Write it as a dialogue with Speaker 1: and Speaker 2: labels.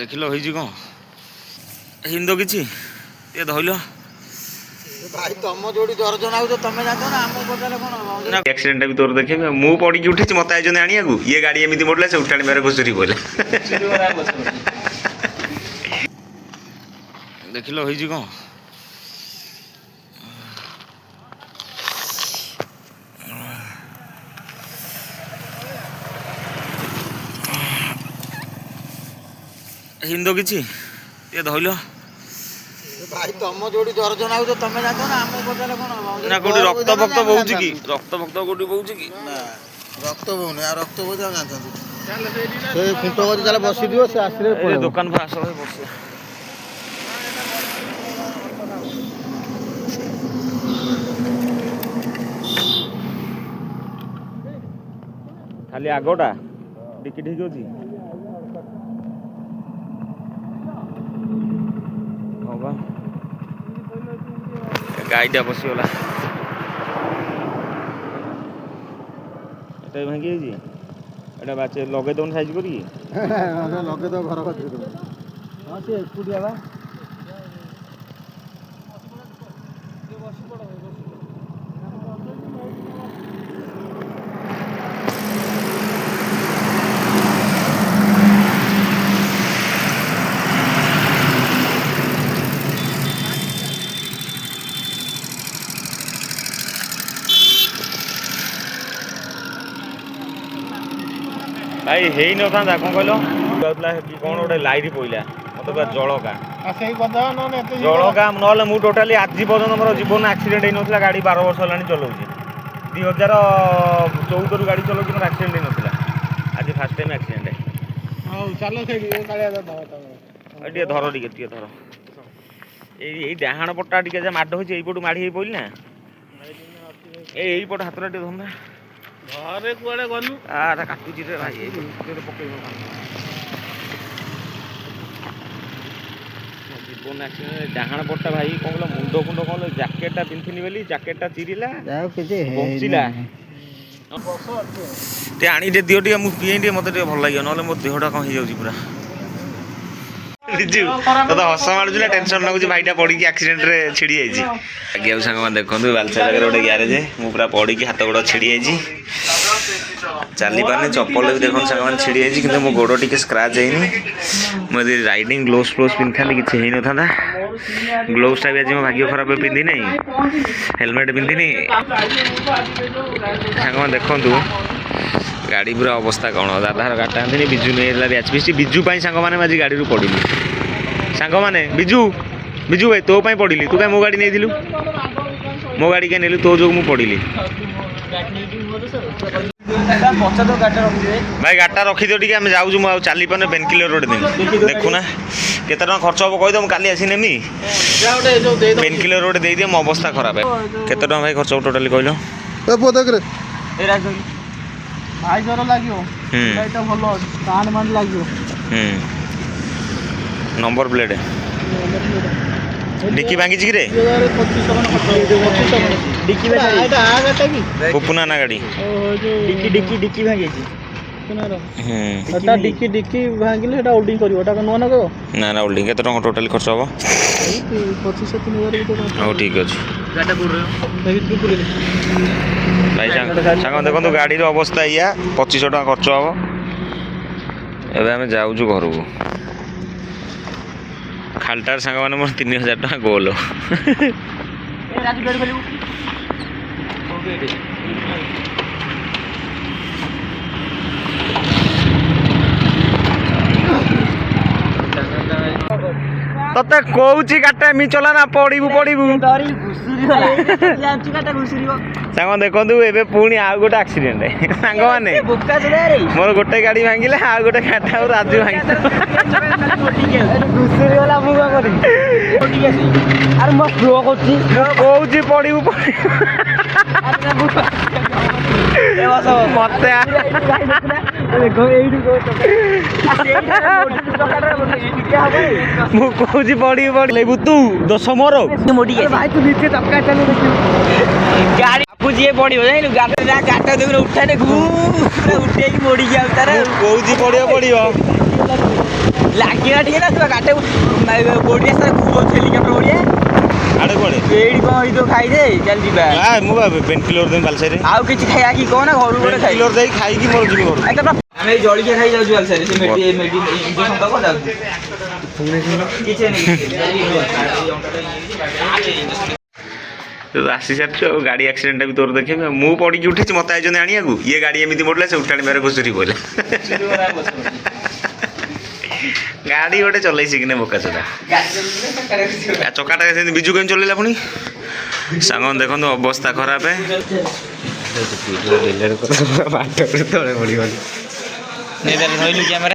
Speaker 1: ଦେଖିଲ ହେଇଛି କ'ଣ ହିନ୍ଦ କିଛି ଟିକେ ଧଇଲ
Speaker 2: ଭାଇ ତମ ଯୋଉଠି ଦର୍ଜନ ଆଉଛ ତମେ ଜାଣିଛ ନା ଆମ ପଚାରେ କ'ଣ
Speaker 1: ନା ଆକ୍ସିଡେଣ୍ଟ ବି ତୋର ଦେଖେଇବି ମୁଁ ପଡ଼ିକି ଉଠିଛି ମୋତେ ଆଇଛନ୍ତି ଆଣିବାକୁ ଇଏ ଗାଡ଼ି ଏମିତି ମୋଡ଼ିଲା ସେ ଉଠାଣି ବାରେ ଘୁଷୁରି ପଡ଼ିଲା ଦେଖିଲ ହେଇଛି କ'ଣ ହିନ୍ଦ କିଛି ଟିକେ ଧଇଲ
Speaker 2: ଭାଇ ତମ ଯୋଉଠି ଦର୍ଜନ ଆଉଛ ତମେ ଜାଣିଛ ନା ଆମ ପଚାରେ କ'ଣ
Speaker 1: ନା କୋଉଠି ରକ୍ତ ଫକ୍ତ ବହୁଛି କି ରକ୍ତ ଫକ୍ତ କୋଉଠି ବହୁଛି କି
Speaker 2: ନା ରକ୍ତ ବହୁନି ଆଉ ରକ୍ତ ବହୁଛି ଆଉ ଜାଣିଛନ୍ତି ସେ ଖୁଣ୍ଟ କରି ଚାଲେ ବସିଥିବ ସେ ଆସିଲେ
Speaker 1: ଦୋକାନ ଆସ ବସେ ଖାଲି ଆଗଟା ଡିକି ଠିକ ଅଛି ଗାଈଟା ବସିଗଲା ଏଟା ଭାଙ୍ଗି ଯାଇଛି ଏଟା ବାଚେ ଲଗେଇ ଦେଉନି ସାଇଜ କରିକି
Speaker 2: ଲଗେଇ ଦେବ ଘର ପାଖରେ ହଁ ସେ ଏକୁଟିଆ ବା
Speaker 1: ଭାଇ ହେଇନଥାନ୍ତା କ'ଣ କହିଲ ଯାଉଥିଲା କି କ'ଣ ଗୋଟେ ଲାଇଟ୍ ପଇଲା ମୋତେ ପୁରା ଜଳକା ଜଳକା ନହେଲେ ମୁଁ ଟୋଟାଲି ଆଜି ପର୍ଯ୍ୟନ୍ତ ମୋର ଜୀବନ ଆକ୍ସିଡେଣ୍ଟ ହେଇନଥିଲା ଗାଡ଼ି 12 ବର୍ଷ ହେଲାଣି ଚଲାଉଛି 2014ରୁ ଗାଡ଼ି ଚଲାଉଛି ମୋର ଆକ୍ସିଡେଣ୍ଟ ହେଇନଥିଲା ଆଜି ଫାର୍ଷ୍ଟ ଟାଇମ୍ ଆକ୍ସିଡେଣ୍ଟ ଟିକେ ଧର ଟିକେ ଧର ଏଇ ଡାହାଣ ପଟଟା ଟିକେ ଯା ମାଡ଼ ହେଉଛି ଏଇପଟୁ ମାଡ଼ି ହେଇ ପଡ଼ିଲି ନା ଏଇପଟ ହାତଟା ଟିକେ ଧନ୍ଦା ଘରେ କୁଆଡ଼େ ଗଲୁ ଆଟା କାଟୁଛି ରେ ଭାଇ ପକେଇବ ଜୀବନ ଆକ୍ସିଡେଣ୍ଟ ଡାହାଣ ପଟଟା ଭାଇ କ'ଣ କହିଲ ମୁଣ୍ଡ ଫୁଣ୍ଡ କ'ଣ ଜ୍ୟାକେଟଟା ପିନ୍ଧିନି ବୋଲି ଜ୍ୟାକେଟଟା ଚିରିଲା ବଞ୍ଚିଲା ଟିକେ ଆଣି ଟିକେ ଦିଅ ଟିକେ ମୁଁ ପିଏ ଟିକେ ମୋତେ ଟିକେ ଭଲ ଲାଗିବ ନହେଲେ ମୋ ଦେହଟା କ'ଣ ହେଇଯାଉଛି ପୁରା ବିଜୁ ତୋତେ ହସ ମାଡ଼ୁଛି ନା ଟେନସନ୍ ଲାଗୁଛି ଭାଇଟା ପଡ଼ିକି ଆକ୍ସିଡେଣ୍ଟରେ ଛିଡ଼ି ଯାଇଛି ଆଜ୍ଞା ସାଙ୍ଗମାନେ ଦେଖନ୍ତୁ ବାଲିସା ଜାଗାରେ ଗୋଟେ ଗ୍ୟାରେଜ ମୁଁ ପୁରା ପଡ଼ିକି ହାତ ଗୋଡ଼ ଛିଡ଼ି ଯାଇଛି ଚାଲିପାରୁନି ଚପଲ ବି ଦେଖନ୍ତୁ ସାଙ୍ଗମାନେ ଛିଡ଼ି ଯାଇଛି କିନ୍ତୁ ମୋ ଗୋଡ଼ ଟିକେ ସ୍କ୍ରାଚ୍ ହେଇନି ମୁଁ ଯଦି ରାଇଡ଼ିଂ ଗ୍ଲୋଭ୍ସ ପିନ୍ଧିଥାନ୍ତି କିଛି ହେଇନଥାନ୍ତା ଗ୍ଲୋଭ୍ସଟା ବି ଆଜି ମୋ ଭାଗ୍ୟ ଖରାପ ପିନ୍ଧି ନାହିଁ ହେଲମେଟ୍ ପିନ୍ଧିନି ସାଙ୍ଗମାନେ ଦେଖନ୍ତୁ ଗାଡ଼ି ପୁରା ଅବସ୍ଥା କ'ଣ ଦାଦାର ଗାଡ଼ିଟା ଆଣିଥିଲି ବିଜୁ ନେଇଥିଲା ବ୍ୟାଚ୍ ଫିଷ୍ଟ ବିଜୁ ପାଇଁ ସାଙ୍ଗମାନେ ମୁଁ ଆଜି ଗାଡ଼ିରୁ ପଡ଼ିଲି ସାଙ୍ଗମାନେ ବିଜୁ ଭାଇ ତୋ ପାଇଁ ପଡ଼ିଲି ତୁ କାଇଁ ମୋ ଗାଡ଼ି ନେଇଥିଲୁ ମୋ ଗାଡ଼ି କାଇଁ ନେଲୁ ତୋ ଯୋଗୁଁ ମୁଁ ପଡ଼ିଲି ଭାଇ ଗାଡ଼ିଟା ରଖିଦିଅ ଟିକେ ଆମେ ଯାଉଛୁ ମୁଁ ଆଉ ଚାଲିପାରୁନି ପେନକିଲର ଗୋଟେ ଦେବି ଦେଖୁନା କେତେ ଟଙ୍କା ଖର୍ଚ୍ଚ ହେବ କହିଦେବ ମୁଁ କାଲି ଆସି ନେମି ପେନକିଲର ଗୋଟେ ଦେଇଦିଅ ମୋ ଅବସ୍ଥା ଖରାପ କେତେ ଟଙ୍କା ଭାଇ ଖର୍ଚ୍ଚ ହେବ ଟୋଟାଲି କହିଲ
Speaker 2: ଭାଇ ଜର ଲାଗିବ ଏଇଟା ଭଲ ଅଛି କାନ ମାନ ଲାଗିବ
Speaker 1: ନମ୍ବର ପ୍ଲେଟ୍ डिक्की भांगी रे पुपुना ना गाड़ी
Speaker 2: डिक्की डिक्की भांगी एटा डिक्की डिक्की भांगिले एटा होल्डिंग करियो एटा नो ना को
Speaker 1: ना ना होल्डिंग केते टका टोटल खर्च होबो
Speaker 2: 25-3000
Speaker 1: हो ठीक अछि
Speaker 2: गाटा पुर
Speaker 1: भाई सांग देखो गाड़ी रो अवस्था या 2500 टका खर्च होबो एबे हम जाउजु घर को खालटार सांग माने मोर 3000 टका गोल ए राजू बेड बोलू तते कोउची काटे मी चला ना पड़ीबू पड़ीबू डरी घुसुरी होला जानची काटे घुसुरीबो सांग देखंतु एबे पुणी आ गोटे एक्सीडेंट सांग माने बुक्का चले रे मोर गोटे गाड़ी भांगिले आ गोटे काटा राजू भांगी घुसुरी होला मु का करी अरे मो फ्लो कोची कोउची पड़ीबू पड़ीबू ए बस मते देखो एइडू को मु कोची पड़ी पड़ी लेबू तू 10 मोर मोटी भाई तू नीचे चक्का चलो गाड़ी
Speaker 3: ଯିଏ ପଡିବ ଜାଣିଲୁ ଗାଟ ଦେଖୁନ ଉଠାଟେ ପୁରା ଉଠେଇକି ମୋଡ଼ିକି ଆଉ ତାର
Speaker 1: କହୁଛି ପଡ଼ିବ
Speaker 3: ଲାଗିଲା ଟିକେ ନା ତୁ ଗାଟ ପୋଡ଼ି ଆସିଲା ହେଲିକପ୍ଟର ପଡ଼ିଆ
Speaker 1: ଆଡ଼େ କୁଆଡ଼େ
Speaker 3: ଏଇଠି କ'ଣ ହେଇଥିବ ଖାଇଦେ ଚାଲ ଯିବା
Speaker 1: ମୁଁ ବା ପେନ୍କିଲର ଦେବି ବାଲସାଇରେ
Speaker 3: ଆଉ କିଛି ଖାଇବା କି କହ ନା ଘରୁ ଗୋଟେ ଖାଇ
Speaker 1: କିଲର ଦେଇ ଖାଇକି ମୋର ଯିବି ଘରୁ
Speaker 3: ଆମେ ଏଇ ଜଳିଖିଆ ଖାଇ ଯାଉଛୁ ବାଲସାଇରେ ସେ ଇଞ୍ଜେକ୍ସନ ଦବ ଯାଉଛୁ କିଛି
Speaker 1: ତୁ ଆସି ସାରିଛୁ ଆଉ ଗାଡ଼ି ଆକ୍ସିଡେଣ୍ଟଟା ବି ତୋର ଦେଖିବି ମୁଁ ପଡ଼ିକି ଉଠିଛି ମୋତେ ଆଇଛନ୍ତି ଆଣିବାକୁ ଇଏ ଗାଡ଼ି ଏମିତି ମୋଡ଼ିଲା ସେ ଉଠାଣି ବାରେ ଘୁଷୁରି ପଡ଼ିଲା ଗାଡ଼ି ଗୋଟେ ଚଲେଇଛି କିନା ବୋକା ଚୋଦା ଚକାଟା ସେମିତି ବିଜୁ କେମିତି ଚଲେଇଲା ପୁଣି ସାଙ୍ଗ ଦେଖନ୍ତୁ ଅବସ୍ଥା ଖରାପ ତଳେ ପଡ଼ିଗଲି
Speaker 3: ରହିଲୁ କ୍ୟାମେରା